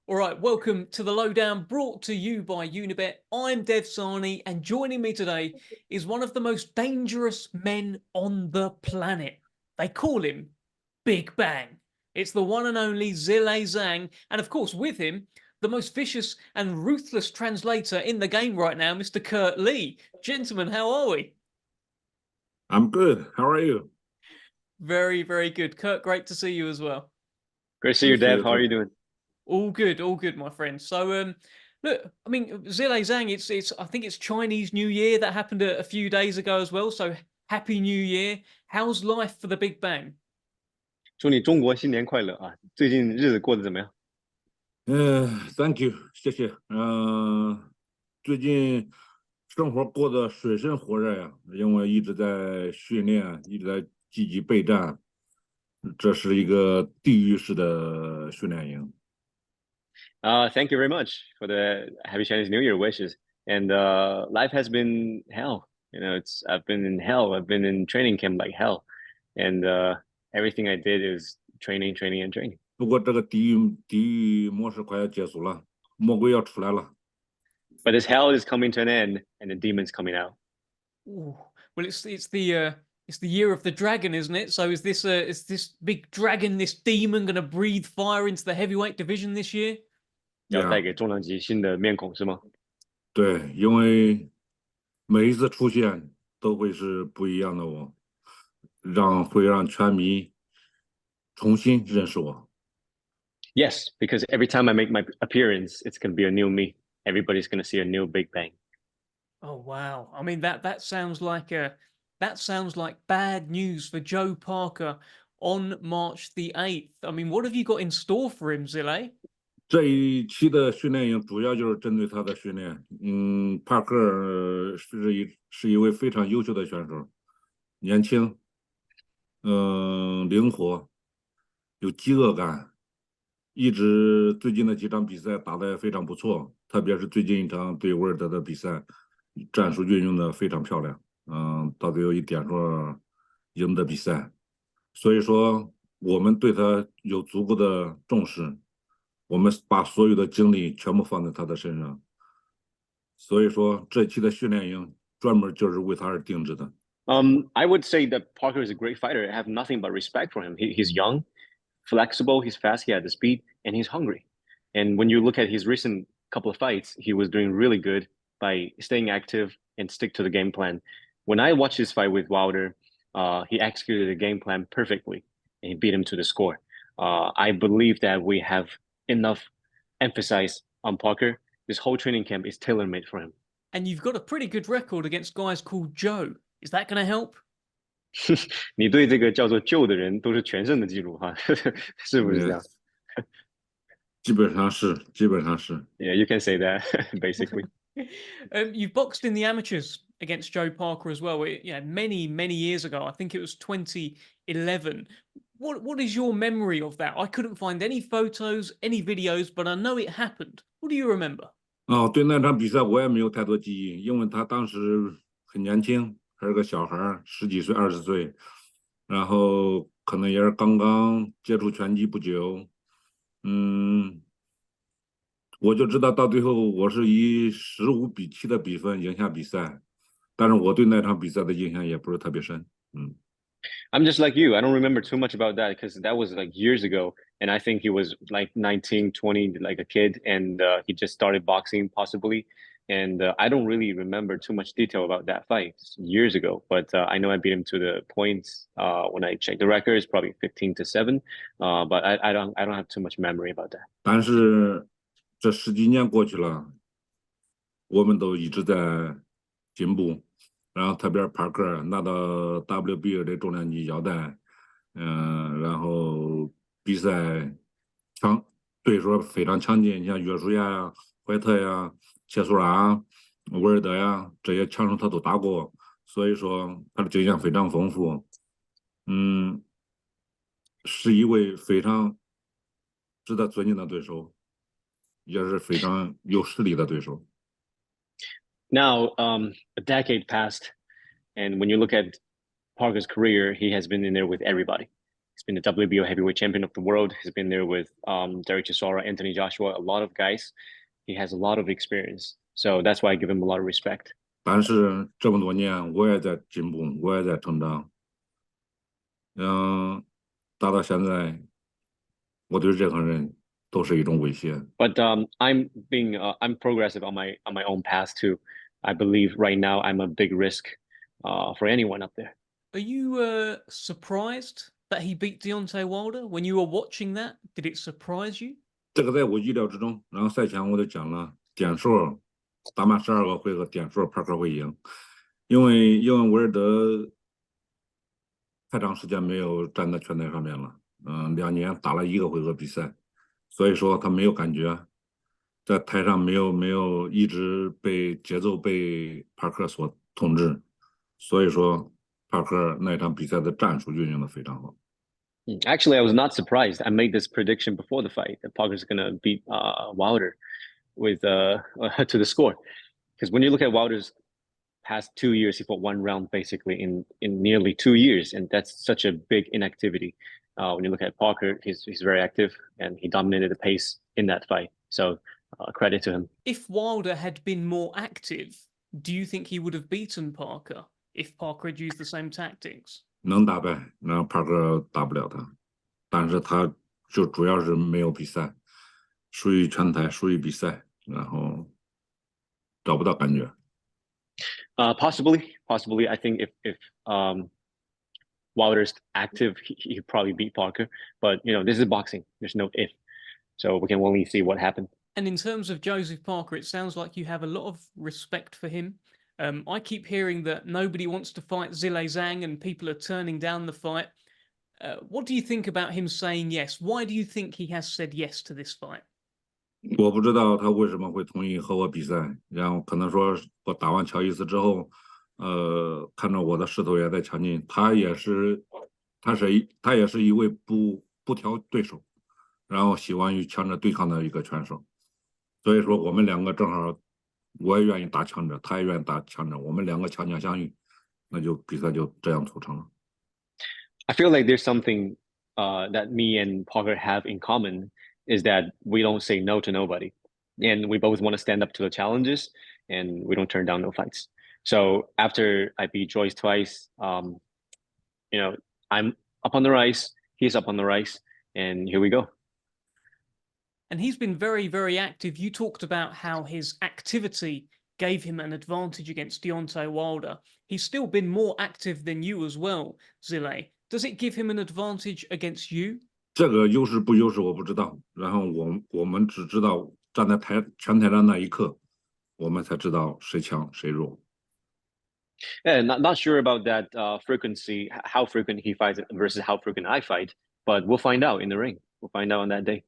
All right, welcome to the Lowdown, brought to you by Unibet. I'm Dev Sahni, and joining me today is one of the most dangerous men on the planet. They call him Big Bang. It's the one and only Zhilei Zhang, and of course, with him, the most vicious and ruthless translator in the game right now, Mr. Kurt Lee. Gentlemen, how are we? I'm good. How are you? Very, very good. Kurt, great to see you as well. Great to see you, Dev. How are you doing? All good, my friend. So, look, I mean, Zhilei Zhang, it's I think it's Chinese New Year that happened a few days ago as well. So, Happy New Year. How's life for the Big Bang? 祝你中国新年快乐啊！最近日子过得怎么样？Thank you，谢谢。最近生活过得水深火热呀，因为一直在训练，一直在积极备战。这是一个地狱式的训练营。Thank you very much for the Happy Chinese New Year wishes. And life has been hell. You know, I've been in hell. I've been in training camp like hell, and everything I did is training, and training. 不过这个地狱模式快要结束了，魔鬼要出来了。But this hell is coming to an end, and the demons coming out. Ooh. Well, it's the year of the dragon, isn't it? So is this big dragon, this demon, going to breathe fire into the heavyweight division this year? 要带给重量级新的面孔是吗？对，因为每一次出现都会是不一样的我，会让拳迷重新认识我。Yes, because every time I make my appearance, it's going to be a new me. Everybody's going to see a new Big Bang. Oh wow! I mean that sounds like bad news for Joe Parker on March the 8th. I mean, what have you got in store for him, Zhilei? 这一期的训练营主要就是针对他的训练。帕克是一位非常优秀的选手，年轻，灵活，有饥饿感，一直最近的几场比赛打得非常不错，特别是最近一场对威尔德的比赛，战术运用的非常漂亮。到最后一点数赢得比赛，所以说我们对他有足够的重视。我们把所有的精力全部放在他的身上，所以说这期的训练营专门就是为他而定制的。I would say that Parker is a great fighter. I have nothing but respect for him. He's young, flexible, he's fast, he has the speed, and he's hungry. And when you look at his recent couple of fights, he was doing really good by staying active and stick to the game plan. When I watched his fight with Wilder, he executed the game plan perfectly, and he beat him to the score. I believe that we have enough emphasis on Parker. This whole training camp is tailor-made for him. And you've got a pretty good record against guys called Joe. Is that going to help? 你对这个叫做 Joe 的人都是全胜的记录哈，是不是这样？基本上是。Yeah, you can say that basically. You boxed in the amateurs against Joe Parker as well. Many years ago. I think it was 2011. What is your memory of that? I couldn't find any photos, any videos, but I know it happened. What do you remember? 对那场比赛我也没有太多记忆，因为他当时很年轻，还是个小孩，10几岁、20岁，然后可能也是刚刚接触拳击不久。我就知道到最后我是以15-7的比分赢下比赛，但是我对那场比赛的印象也不是特别深。I'm just like you. I don't remember too much about that because that was like years ago. And I think he was like 19, 20, like a kid. And he just started boxing possibly. And I don't really remember too much detail about that fight years ago. But I know I beat him to the points when I checked the record. It's probably 15-7. But I don't have too much memory about that. 但是这10几年过去了，我们都一直在进步。然后特别是帕克拿到 WBA 的重量级腰带，然后比赛对手非常强劲，像约书亚呀、怀特呀、切苏拉、威尔德呀这些强手他都打过，所以说他的经验非常丰富。是一位非常值得尊敬的对手，也是非常有实力的对手。Now, a decade passed, and when you look at Parker's career, he has been in there with everybody. He's been the WBO heavyweight champion of the world. He's been there with Derek Chisora, Anthony Joshua, a lot of guys. He has a lot of experience. So that's why I give him a lot of respect. 但是这么多年，我也在进步，我也在成长。打到现在，我对任何人都是一种威胁。But I'm progressive on my own path too. I believe right now I'm a big risk for anyone up there. Are you surprised that he beat Deontay Wilder? When you were watching that, did it surprise you? 这个在我意料之中。然后赛前我就讲了，点数打满12个回合，点数帕克会赢，因为威尔德太长时间没有站在拳台上面了，2年打了1个回合比赛，所以说他没有感觉，在台上没有一直被节奏被帕克所统治，所以说帕克那场比赛的战术运用的非常好。Actually, I was not surprised. I made this prediction before the fight that Parker's going to beat Wilder with to the score. Because when you look at Wilder's past 2 years, he fought 1 round basically in nearly 2 years, and that's such a big inactivity. When you look at Parker, he's very active, and he dominated the pace in that fight. So credit to him. If Wilder had been more active, do you think he would have beaten Parker if Parker had used the same tactics? 能打败，然后帕克打不了他，但是他就主要是没有比赛，输于拳台，输于比赛，然后找不到感觉。Possibly. I think if Wilder's active, he probably beat Parker. But this is boxing. There's no if, so we can only see what happened. And in terms of Joseph Parker, it sounds like you have a lot of respect for him. I keep hearing that nobody wants to fight Zhilei Zhang and people are turning down the fight. What do you think about him saying yes? Why do you think he has said yes to this fight? 我不知道他为什么会同意和我比赛，然后可能说我打完乔伊斯之后，看着我的势头也在强劲，他也是一位不挑对手，然后喜欢与强者对抗的一个拳手，所以说我们两个正好。我也愿意打强者，他也愿意打强者，我们两个强强相遇，那就比赛就这样促成了。I feel like there's something that me and Parker have in common is that we don't say no to nobody, and we both want to stand up to the challenges, and we don't turn down no fights. So after I beat Joyce twice, I'm up on the rise, he's up on the rise, and here we go. And he's been very, very active. You talked about how his activity gave him an advantage against Deontay Wilder. He's still been more active than you as well, Zhilei. Does it give him an advantage against you? 这个优势不优势我不知道，然后我们只知道站在拳台上那一刻，我们才知道谁强谁弱。Yeah, not sure about that frequency, how frequent he fights versus how frequent I fight, but we'll find out in the ring. We'll find out on that day.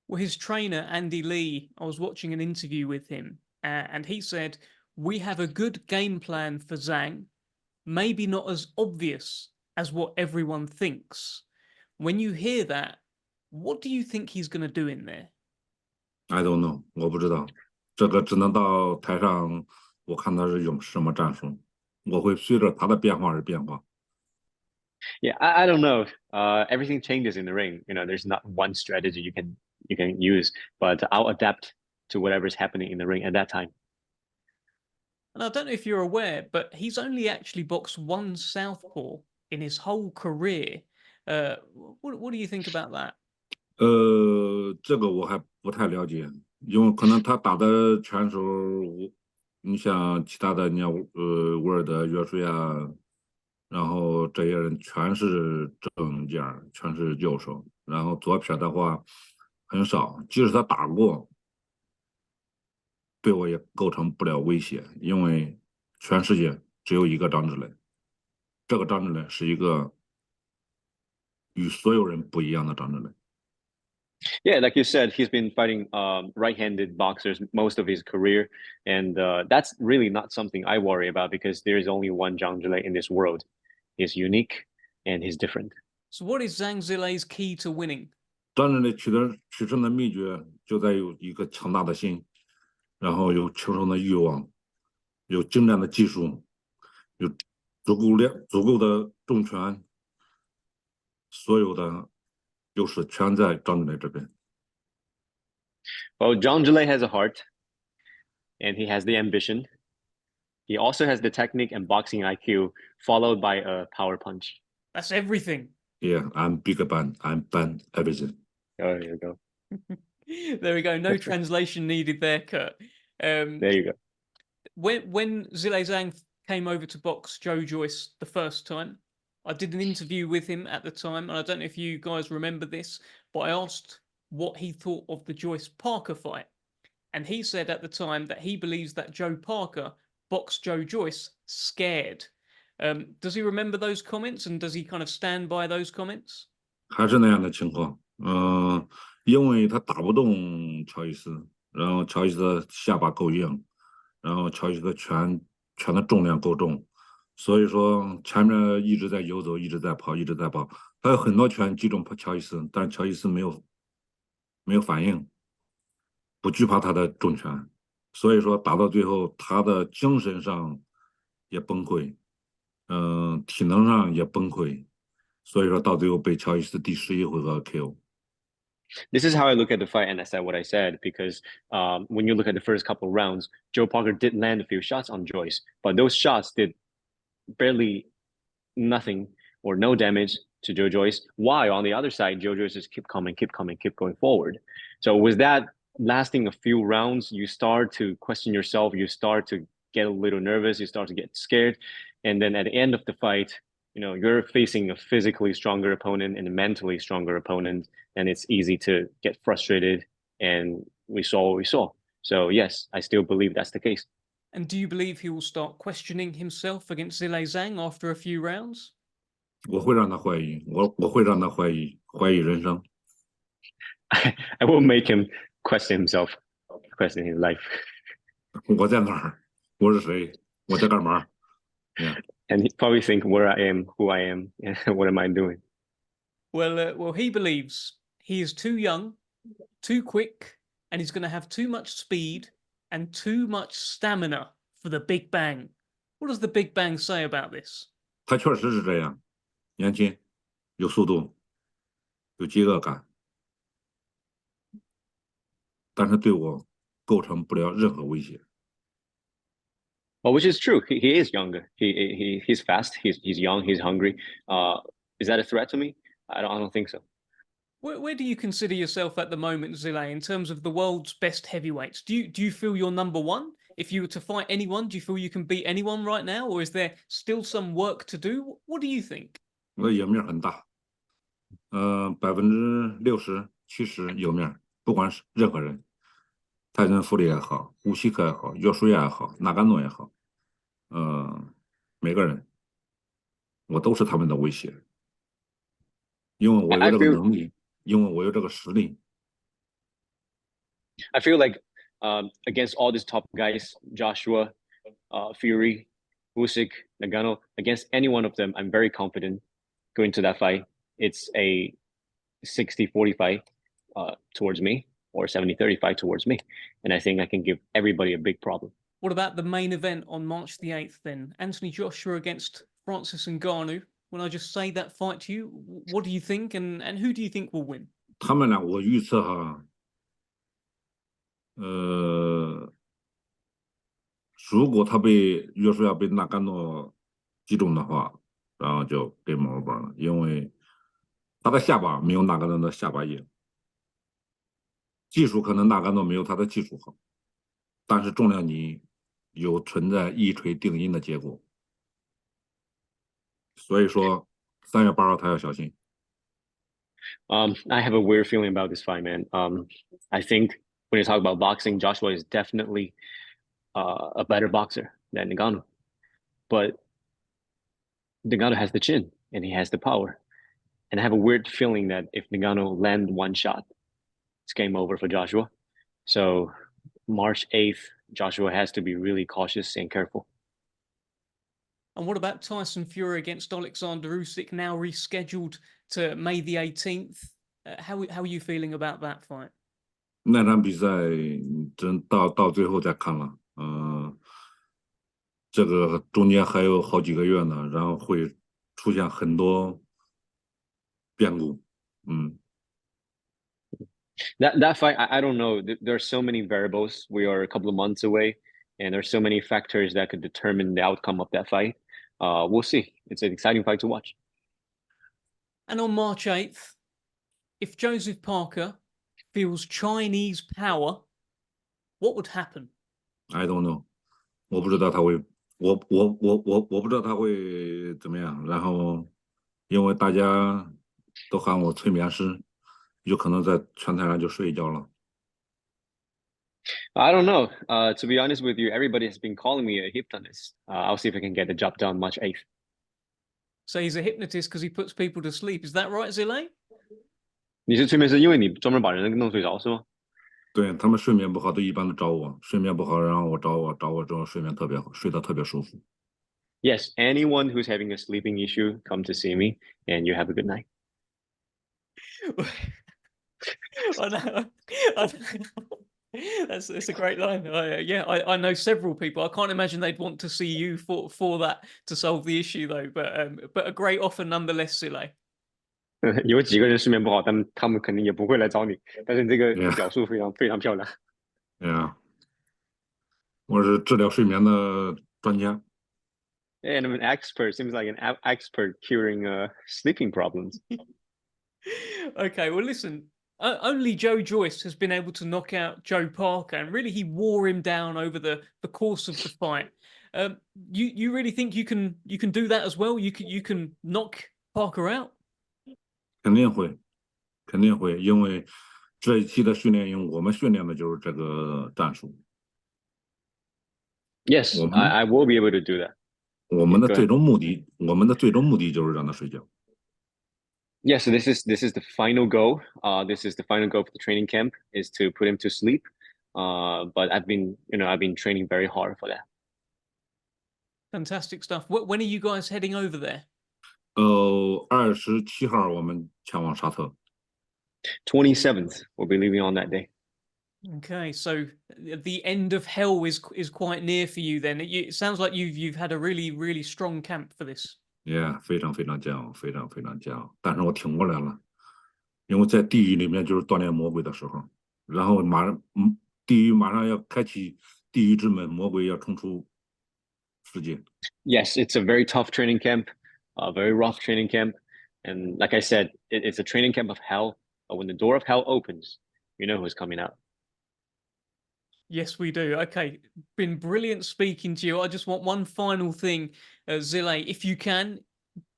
Well, his trainer, Andy Lee, I was watching an interview with him, and he said, we have a good game plan for Zhang, maybe not as obvious as what everyone thinks. When you hear that, what do you think he's going to do in there? I don't know， 我不知道，这个只能到台上，我看他是用什么战术，我会随着他的变化而变化。Yeah, I don't know. Everything changes in the ring. There's not one strategy you can use, but I'll adapt to whatever's happening in the ring at that time. And I don't know if you're aware, but he's only actually boxed 1 southpaw in his whole career. What do you think about that? 这个我还不太了解，因为可能他打的拳手，你像其他的，你像威尔德、约书亚，然后这些人全是正件，全是右手，然后左撇的话很少，即使他打过，对我也构成不了威胁，因为全世界只有一个张志磊，这个张志磊是一个与所有人不一样的张志磊。Yeah, like you said, he's been fighting right-handed boxers most of his career, and that's really not something I worry about because there is only one Zhang Zhilei in this world. He's unique and he's different. So what is Zhang Zhilei's key to winning? 张志磊取胜的秘诀就在有一个强大的心，然后有求胜的欲望，有精湛的技术，有足够的重拳，所有的优势全在张志磊这边。Well, Zhilei has a heart, and he has the ambition. He also has the technique and boxing IQ, followed by a power punch. That's everything. Yeah, I'm big ban. I'm ban everything. Oh, there you go. There we go. No translation needed there, Kurt. There you go. When Zhilei Zhang came over to box Joe Joyce the first time, I did an interview with him at the time, and I don't know if you guys remember this, but I asked what he thought of the Joyce Parker fight. And he said at the time that he believes that Joe Parker boxed Joe Joyce scared. Does he remember those comments, and does he kind of stand by those comments? 还是那样的情况，因为他打不动乔伊斯，然后乔伊斯的下巴够硬，然后乔伊斯的拳的重量够重，所以说前面一直在游走，一直在跑，一直在跑，他有很多拳击中乔伊斯，但是乔伊斯没有反应，不惧怕他的重拳，所以说打到最后，他的精神上也崩溃，体能上也崩溃，所以说到最后被乔伊斯第11回合 KO。 This is how I look at the fight, and I said what I said because when you look at the first couple of rounds, Joe Parker did land a few shots on Joyce, but those shots did barely nothing or no damage to Joe Joyce. While on the other side, Joe Joyce just keep going forward. So with that lasting a few rounds, you start to question yourself, you start to get a little nervous, you start to get scared, and then at the end of the fight, you're facing a physically stronger opponent and a mentally stronger opponent, and it's easy to get frustrated, and we saw what we saw. So yes, I still believe that's the case. And do you believe he will start questioning himself against Zhilei Zhang after a few rounds? 我会让他怀疑，我会让他怀疑人生。I will make him question himself, question his life. 我在哪儿？我是谁？我在干嘛？ Yeah. And he'd probably think where I am, who I am, and what am I doing? Well, he believes he is too young, too quick, and he's going to have too much speed and too much stamina for the Big Bang. What does the Big Bang say about this? 他确实是这样，年轻，有速度，有饥饿感，但是对我构成不了任何威胁。 Well, which is true. He is younger. He's fast. He's young. He's hungry. Is that a threat to me? I don't think so. Where do you consider yourself at the moment, Zhilei, in terms of the world's best heavyweights? Do you feel you're number one? If you were to fight anyone, do you feel you can beat anyone right now, or is there still some work to do? What do you think? 我的赢面很大，60%、70%赢面，不管是任何人，泰森·弗里也好，乌西克也好，约书亚也好，纳甘诺也好，每个人，我都是他们的威胁，因为我有这个能力，因为我有这个实力。I feel like against all these top guys, Joshua, Fury, Usyk, Ngannou, against any one of them, I'm very confident going to that fight. It's a 60-40 fight towards me, or 70-30 fight towards me. And I think I can give everybody a big problem. What about the main event on March the 8th then? Anthony Joshua against Francis Ngannou. When I just say that fight to you, what do you think, and who do you think will win? 他们俩，我预测哈，如果他被约书亚被纳甘诺击中的话，然后就 game over 了，因为他的下巴没有纳甘诺的下巴硬，技术可能纳甘诺没有他的技术好，但是重量级有存在一锤定音的结果，所以说3月8号他要小心。I have a weird feeling about this fight, man. I think when you talk about boxing, Joshua is definitely a better boxer than Ngannou, but Ngannou has the chin and he has the power, and I have a weird feeling that if Ngannou land one shot, it's game over for Joshua. So March 8th, Joshua has to be really cautious and careful. And what about Tyson Fury against Alexander Usyk, now rescheduled to May the 18th? How are you feeling about that fight? 那场比赛真到最后再看了，这个中间还有好几个月呢，然后会出现很多变故。That fight, I don't know. There are so many variables. We are a couple of months away, and there's so many factors that could determine the outcome of that fight. We'll see. It's an exciting fight to watch. And on March 8th, if Joseph Parker feels Chinese power, what would happen? I don't know，我不知道他会，我不知道他会怎么样。然后，因为大家都喊我催眠师，有可能在拳台上就睡一觉了。I don't know. To be honest with you, everybody has been calling me a hypnotist. I'll see if I can get the job done March 8th. So he's a hypnotist because he puts people to sleep. Is that right, Zhilei? 你是催眠师，因为你专门把人弄睡着是吗？对他们睡眠不好，都一般都找我，睡眠不好，然后找我之后睡眠特别好，睡得特别舒服。Yes, anyone who's having a sleeping issue, come to see me, and you have a good night. I know. That's a great line. I know several people. I can't imagine they'd want to see you for that to solve the issue though. But a great offer nonetheless, Zhilei. 有几个人睡眠不好，他们肯定也不会来找你。但是你这个表述非常非常漂亮。Yeah， 我是治疗睡眠的专家。And I'm an expert. Seems like an expert curing sleeping problems. Okay, well, listen. Only Joe Joyce has been able to knock out Joe Parker, and really he wore him down over the course of the fight. You really think you can do that as well? You can knock Parker out? 肯定会，因为这一期的训练营，我们训练的就是这个战术。Yes, I will be able to do that. 我们的最终目的就是让他睡觉。Yes, this is the final goal. This is the final goal for the training camp is to put him to sleep. But I've been training very hard for that. Fantastic stuff. When are you guys heading over there? 27号我们前往沙特。27th, we'll be leaving on that day. Okay, so the end of hell is quite near for you then. It sounds like you've had a really strong camp for this. Yeah， 非常煎熬，非常煎熬。但是我挺过来了，因为在地狱里面就是锻炼魔鬼的时候，然后地狱马上要开启地狱之门，魔鬼要冲出世界。Yes, it's a very tough training camp, a very rough training camp, and like I said, it's a training camp of hell. But when the door of hell opens, you know who's coming out. Yes, we do. Okay, been brilliant speaking to you. I just want one final thing, Zhilei, if you can,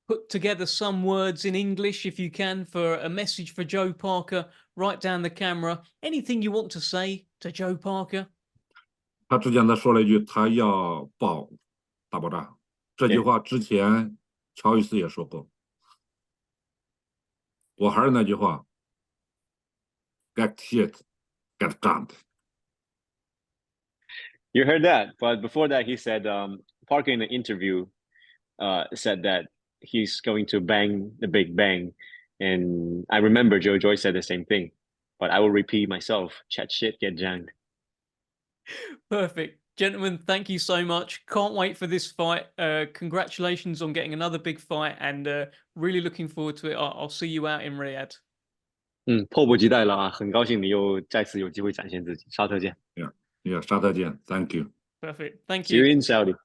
put together some words in English, if you can, for a message for Joe Parker, right down the camera. Anything you want to say to Joe Parker? 他之前说了一句，他要爆大爆炸。这句话之前乔伊斯也说过。我还是那句话 ，get shit, get gunned. You heard that, but before that, he said Parker in an interview said that he's going to bang the big bang, and I remember Joe Joyce said the same thing, but I will repeat myself: chat shit, get janged. Perfect. Gentlemen, thank you so much. Can't wait for this fight. Congratulations on getting another big fight, and really looking forward to it. I'll see you out in Riyadh. 迫不及待了啊！很高兴你又再次有机会展现自己。沙特见。沙特见 ，Thank you. Perfect. Thank See you you. in Saudi.